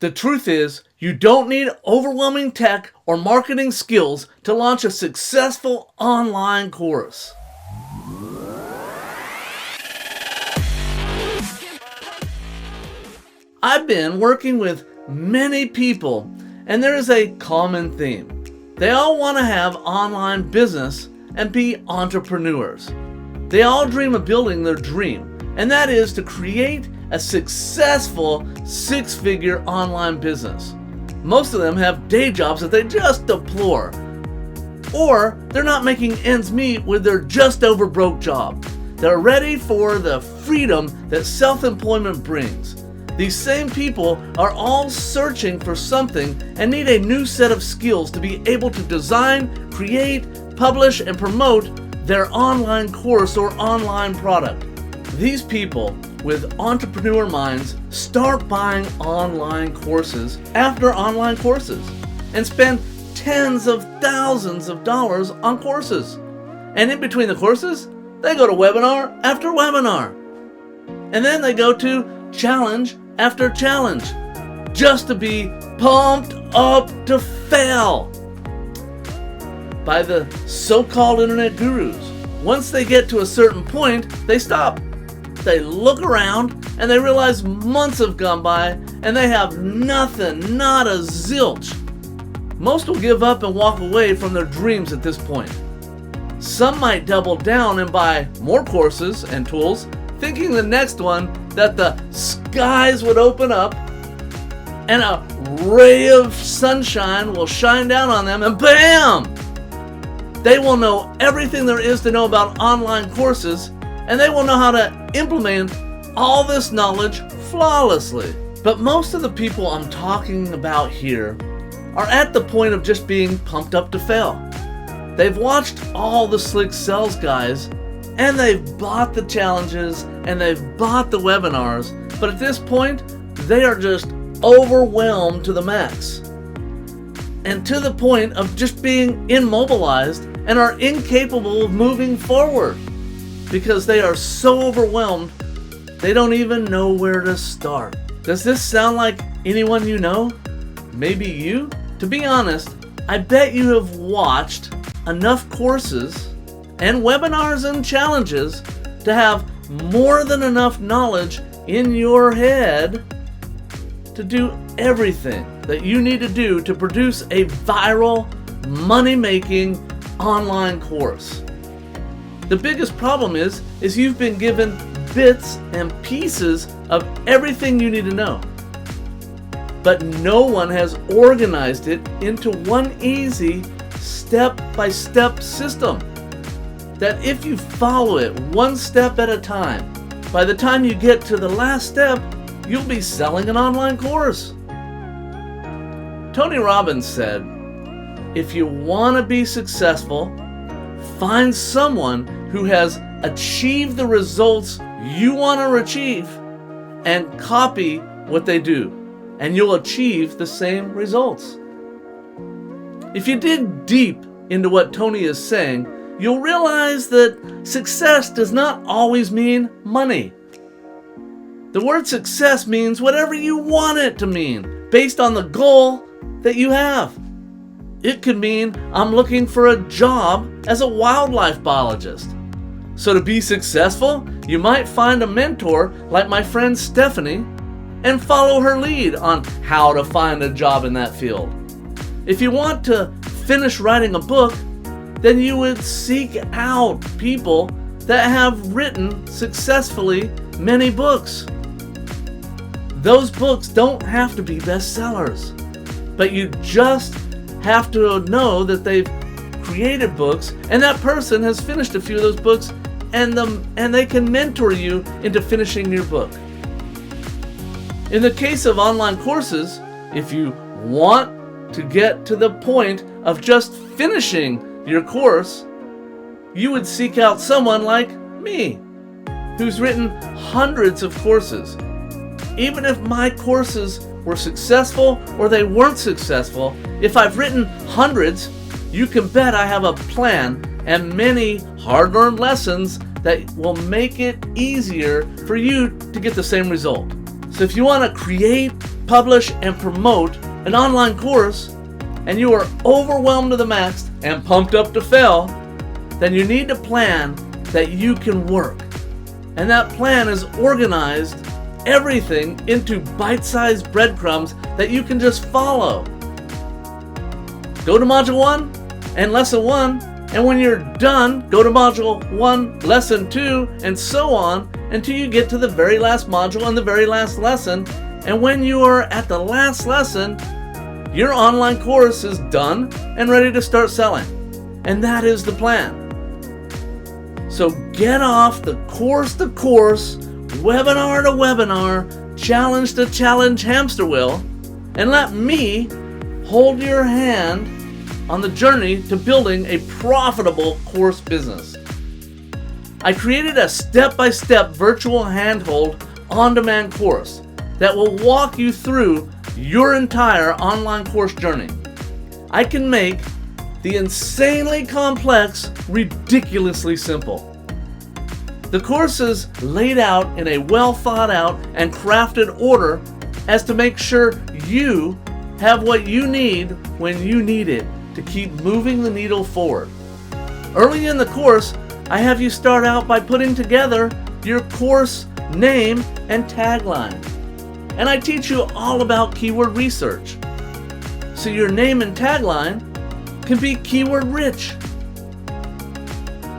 The truth is, you don't need overwhelming tech or marketing skills to launch a successful online course. I've been working with many people, and there is a common theme. They all want to have online business and be entrepreneurs. They all dream of building their dream, and that is to create a successful six-figure online business. Most of them have day jobs that they just deplore, or they're not making ends meet with their just over broke job. They're ready for the freedom that self-employment brings. These same people are all searching for something and need a new set of skills to be able to design, create, publish, and promote their online course or online product. These people with entrepreneur minds start buying online courses after online courses and spend tens of thousands of dollars on courses. And in between the courses, they go to webinar after webinar. And then they go to challenge after challenge just to be pumped up to fail by the so-called internet gurus. Once they get to a certain point, they stop. They look around and they realize months have gone by and they have nothing, not a zilch. Most will give up and walk away from their dreams at this point. Some might double down and buy more courses and tools, thinking the next one that the skies would open up and a ray of sunshine will shine down on them, and bam! They will know everything there is to know about online courses, and they will know how to implement all this knowledge flawlessly. But most of the people I'm talking about here are at the point of just being pumped up to fail. They've watched all the slick sales guys, and they've bought the challenges, and they've bought the webinars, but at this point, they are just overwhelmed to the max. And to the point of just being immobilized and are incapable of moving forward because they are so overwhelmed, they don't even know where to start. Does this sound like anyone you know? Maybe you? To be honest, I bet you have watched enough courses and webinars and challenges to have more than enough knowledge in your head to do everything that you need to do to produce a viral, money-making online course. The biggest problem is you've been given bits and pieces of everything you need to know. But no one has organized it into one easy step-by-step system that if you follow it one step at a time, by the time you get to the last step, you'll be selling an online course. Tony Robbins said, if you want to be successful, find someone who has achieved the results you want to achieve and copy what they do, and you'll achieve the same results. If you dig deep into what Tony is saying, you'll realize that success does not always mean money. The word success means whatever you want it to mean, based on the goal that you have. It could mean I'm looking for a job as a wildlife biologist. So to be successful, you might find a mentor like my friend Stephanie and follow her lead on how to find a job in that field. If you want to finish writing a book, then you would seek out people that have written successfully many books. Those books don't have to be bestsellers, but you just have to know that they've created books and that person has finished a few of those books and they can mentor you into finishing your book. In the case of online courses, if you want to get to the point of just finishing your course, you would seek out someone like me, who's written hundreds of courses. Even if my courses were successful or they weren't successful, if I've written hundreds, you can bet I have a plan and many hard-earned lessons that will make it easier for you to get the same result. So if you want to create publish, and promote an online course, and you are overwhelmed to the max and pumped up to fail, then you need a plan that you can work. And that plan is organized everything into bite-sized breadcrumbs that you can just follow. Go to Module 1 and Lesson 1, and when you're done, go to Module 1, Lesson 2, and so on until you get to the very last module and the very last lesson. And when you are at the last lesson, your online course is done and ready to start selling. And that is the plan. So get off the course-to-course, webinar-to-webinar, challenge-to-challenge hamster wheel, and let me hold your hand on the journey to building a profitable course business. I created a step-by-step virtual handhold on-demand course that will walk you through your entire online course journey. I can make the insanely complex ridiculously simple. The course is laid out in a well thought out and crafted order as to make sure you have what you need when you need it to keep moving the needle forward. Early in the course, I have you start out by putting together your course name and tagline. And I teach you all about keyword research, so your name and tagline can be keyword rich.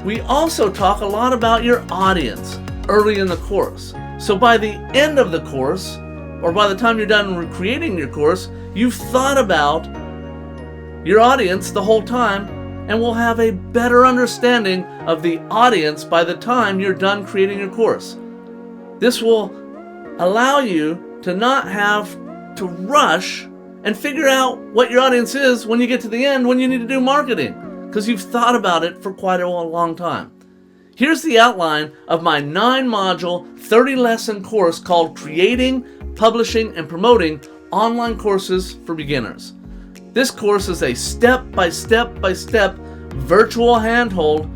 We also talk a lot about your audience early in the course. So by the end of the course, or by the time you're done creating your course, you've thought about your audience the whole time and will have a better understanding of the audience by the time you're done creating your course. This will allow you to not have to rush and figure out what your audience is when you get to the end when you need to do marketing, because you've thought about it for quite a long time. Here's the outline of my 9-module, 30-lesson course called Creating, Publishing, and Promoting Online Courses for Beginners. This course is a step-by-step virtual handhold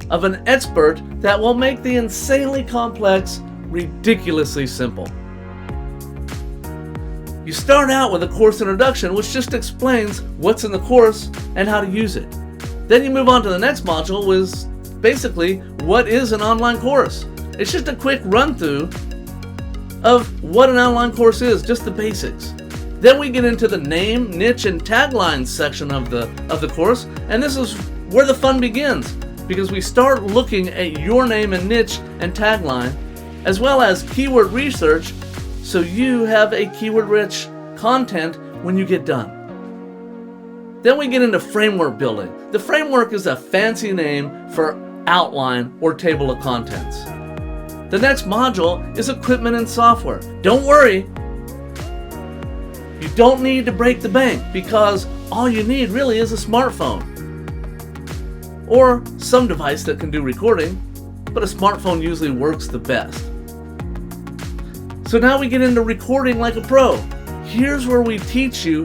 of an expert that will make the insanely complex ridiculously simple. You start out with a course introduction, which just explains what's in the course and how to use it. Then you move on to the next module, which is basically what is an online course. It's just a quick run through of what an online course is, just the basics. Then we get into the name, niche, and tagline section of the course, and this is where the fun begins, because we start looking at your name and niche and tagline, as well as keyword research, so you have a keyword-rich content when you get done. Then we get into framework building. The framework is a fancy name for outline or table of contents. The next module is equipment and software. Don't worry, you don't need to break the bank, because all you need really is a smartphone or some device that can do recording, but a smartphone usually works the best. So now we get into recording like a pro. Here's where we teach you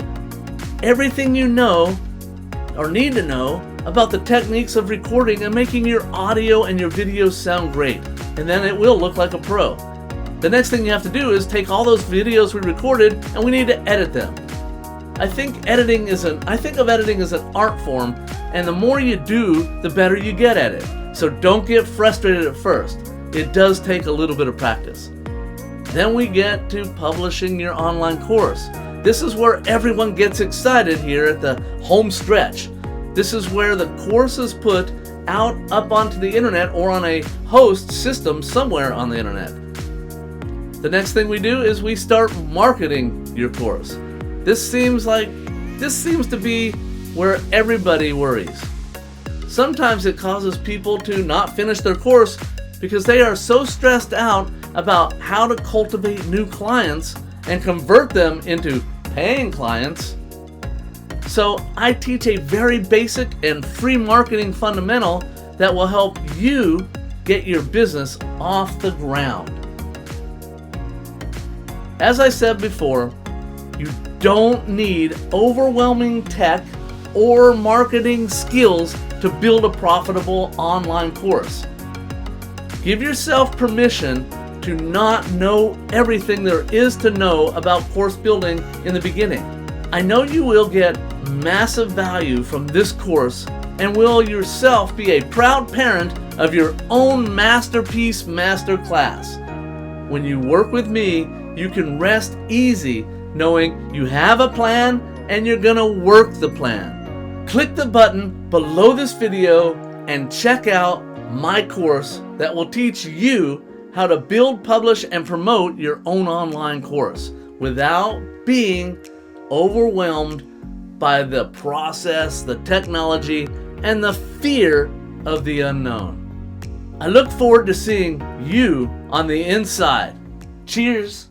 everything you know or need to know about the techniques of recording and making your audio and your video sound great, and then it will look like a pro. The next thing you have to do is take all those videos we recorded and we need to edit them. I think of editing as an art form, and the more you do, the better you get at it. So don't get frustrated at first. It does take a little bit of practice. Then we get to publishing your online course. This is where everyone gets excited here at the home stretch. This is where the course is put out up onto the internet or on a host system somewhere on the internet. The next thing we do is we start marketing your course. This seems to be where everybody worries. Sometimes it causes people to not finish their course because they are so stressed out about how to cultivate new clients and convert them into paying clients. So I teach a very basic and free marketing fundamental that will help you get your business off the ground. As I said before, you don't need overwhelming tech or marketing skills to build a profitable online course. Give yourself permission to not know everything there is to know about course building in the beginning. I know you will get massive value from this course and will yourself be a proud parent of your own masterpiece masterclass. When you work with me, you can rest easy knowing you have a plan and you're gonna work the plan. Click the button below this video and check out my course that will teach you how to build, publish, and promote your own online course without being overwhelmed by the process, the technology, and the fear of the unknown. I look forward to seeing you on the inside. Cheers.